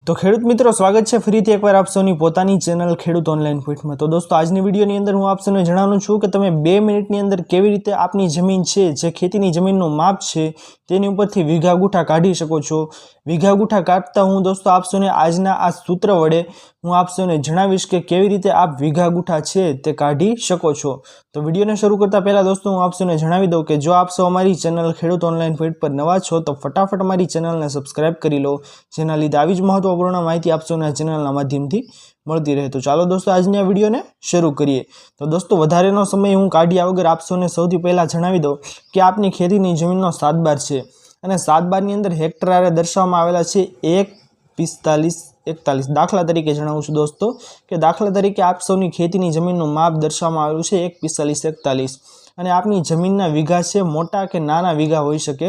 तो खेडूत मित्रों स्वागत है फरीथी एकवार आप सौनी पोतानी चेनल खेडूत ऑनलाइन पॉइंट में। तो दोस्तों आज वीडियोनी अंदर हूँ आप सौने जणाववानुं छुं कि तमे 2 मिनिटनी अंदर केवी रीते आपनी जमीन छे जे खेतीनी जमीननुं माप छे तेनी उपरथी वीघा गुठा काढी शको छो। वीघा गुठा काढता हूँ दोस्तों आप सौने आजना आ सूत्र वडे हूँ आप सौने जणावीश के केवी रीते आप वीघा गुठा छे ते काढी शको छो। तो वीडियो ने शुरू करता पहला दोस्तों हूँ आप सौने जणावी दऊं कि जो आप सौ अमारी चेनल खेडूत ऑनलाइन पॉइंट पर नवा छो तो फटाफट अमारी चेनल ने सब्सक्राइब करी लो, जेना लीधे आवी ज महत्वपूर्ण माहिती आप सौने चेनलना माध्यमथी मळती रहे। तो चालो दोस्तों आजनी आ विडियो ने शुरू करिए। तो दोस्तों वधारेनो समय हूँ काढ्या वगर आप सौने सौथी पहला जणावी दऊं कि आपनी खेतीनी जमीननो 7 बार छे અને 7 બારની અંદર હેક્ટર આરે દર્શાવવામાં આવેલા છે 1, 45, 41। દાખલા તરીકે જણાવું છું દોસ્તો કે દાખલા તરીકે આપ સૌની ખેતીની જમીનનું માપ દર્શાવવામાં આવેલું છે 1, 45, 41 અને આપની જમીનના વીઘા છે મોટા કે નાના વીઘા હોઈ શકે।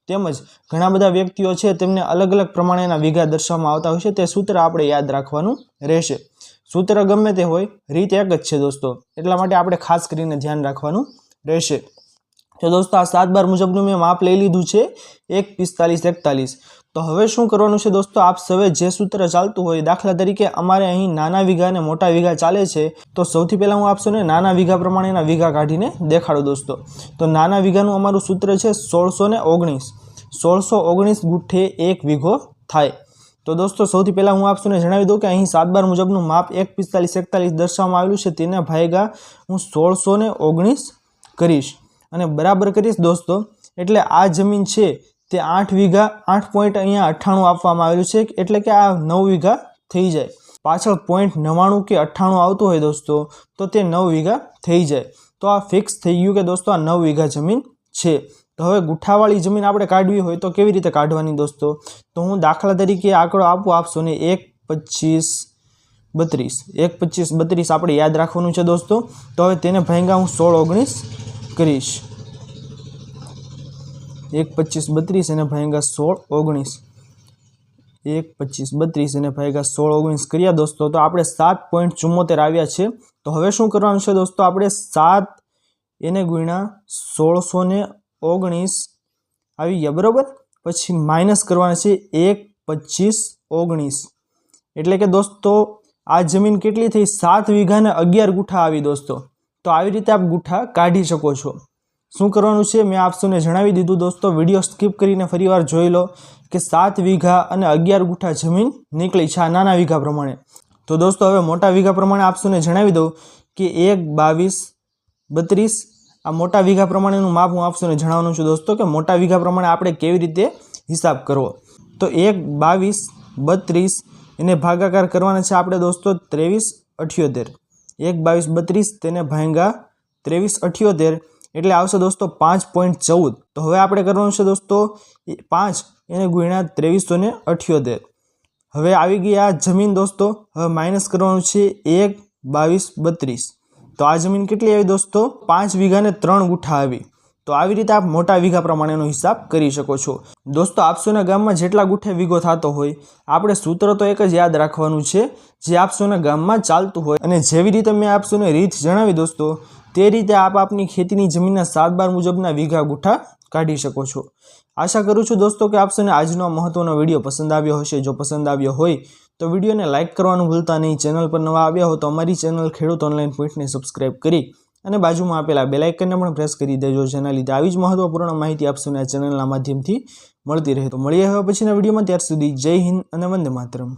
તેમજ ઘણા બધા વ્યક્તિઓ છે તેમને અલગ અલગ પ્રમાણેના વીઘા દર્શાવવામાં આવતા હોય છે, તે સૂત્ર આપણે યાદ રાખવાનું રહેશે। સૂત્ર ગમે તે હોય, રીત એક જ છે દોસ્તો, એટલા માટે આપણે ખાસ કરીને ધ્યાન રાખવાનું રહેશે। तो दोस्तों आ 7 बार मुजबनु मैं माप लई लीधुं छे 1, 45, 41। तो हवे शुं करवानुं छे दोस्तों, आप सवे जे सूत्र चालतुं होय, दाखला तरीके अमारे अहीं नाना वीघा ने मोटा वीघा चाले छे तो सौथी पहेला हूँ आप सौने नाना वीघा प्रमाणेना वीघा काढीने देखाडुं दोस्तों। तो नाना वीघानुं अमारुं सूत्र छे 1619। 1619 गुठ्ठे 1 वीघो थाय। तो दोस्तों सौथी पहेला हूँ आप सौने जणावी दऊं कि अहीं 7 बार मुजबनुं माप 1, 45, 41 दर्शाववामां आवेलुं छे, तेना भाग्या हूँ 1619 करीश અને બરાબર કરીશ દોસ્તો। એટલે આ જમીન છે તે 8 વીઘા 8.98 આપવામાં આવેલું છે, એટલે કે આ 9 વીઘા થઈ જાય। પાછળ 0.99 કે 98 આવતું હોય દોસ્તો તો તે 9 વીઘા થઈ જાય। તો આ ફિક્સ થઈ ગયું કે દોસ્તો આ 9 વીઘા જમીન છે। તો હવે ગુઠાવાળી જમીન આપણે કાઢવી હોય તો કેવી રીતે કાઢવાની દોસ્તો, તો હું દાખલા તરીકે આંકડો આપું આપશો ને 1, 25, 32। 1, 25, 32 આપણે યાદ રાખવાનું છે દોસ્તો। તો હવે તેને ભાગ્યા હું 16, 19 करीश। 1, 25, 32 ने भाग्या 16, 19। 1, 25, 32 ने भाग्या 16, 19 कर्या दोस्तों तो आपणे 7.74 आव्या छे। तो हवे शुं करवानुं छे दोस्तों, आपणे 7 एने गुण्या 1619 आवी गया बराबर, पछी माइनस करवाना छे 1, 25, 19 एटले के दोस्तों आ जमीन केटली थई 7 वीघा ने 11 गुठा आवी दोस्तों। तो આવી રીતે આપ ગુઠા કાઢી શકો છો। શું કરવાનું છે મેં આપ સૌને જણાવી દીધું દોસ્તો, વિડીયો સ્કીપ કરીને ફરીવાર જોઈ લો કે 7 વીઘા અને 11 ગુઠા જમીન નીકળી છે આ નાના વીઘા પ્રમાણે। તો દોસ્તો હવે મોટા વીઘા પ્રમાણે આપ સૌને જણાવી દઉં કે 1, 22, 32 આ મોટા વીઘા પ્રમાણેનું માપ હું આપ સૌને જણાવવાનું છું દોસ્તો કે મોટા વીઘા પ્રમાણે આપણે કેવી રીતે હિસાબ કરવો। તો 1, 22, 32 એને ભાગાકાર કરવાના છે આપણે દોસ્તો 23, 78। 1, 22, 32 તેને ભાંગા 23, 78 એટલે આવશે દોસ્તો 5.14। તો હવે આપણે કરવાનું છે દોસ્તો 5 એને ગુણ્યા 2378। હવે આવી ગઈ આ જમીન દોસ્તો, હવે માઇનસ કરવાનું છે 1, 22, 32। તો આ જમીન કેટલી આવી દોસ્તો, 5 વીઘા ને 3 ગુઠા આવી। તો આવી રીતે આપ મોટા વીઘા પ્રમાણેનો હિસાબ કરી શકો છો દોસ્તો। આપસોના ગામમાં જેટલા ગુઠે વીઘો થતો હોય આપણે સૂત્ર તો એક જ યાદ રાખવાનું છે જે આપસોના ગામમાં ચાલતું હોય, અને જેવી રીતે મેં આપસોને રીત જણાવી દોસ્તો તે રીતે આપ આપની ખેતીની જમીનના 7 બાર મુજબના વીઘા ગુઠા કાઢી શકો છો। આશા કરું છું દોસ્તો કે આપસોને આજનો મહત્વનો વિડીયો પસંદ આવ્યો હશે। જો પસંદ આવ્યો હોય તો વિડીયોને લાઇક કરવાનું ભૂલતા નહીં। ચેનલ પર નવા આવ્યા હો તો અમારી ચેનલ ખેડૂત ઓનલાઈન પોઈન્ટને સબસ્ક્રાઇબ કરી અને બાજુમાં આપેલા બેલ આઇકનને પણ પ્રેસ કરી દેજો, જેના લીધે આવી જ મહત્વપૂર્ણ માહિતી આપ સૌને આ ચેનલના માધ્યમથી મળતી રહે। તો મળીએ હવે પછીના વિડીયોમાં, ત્યાર સુધી જય હિન્દ અને વંદે માતરમ।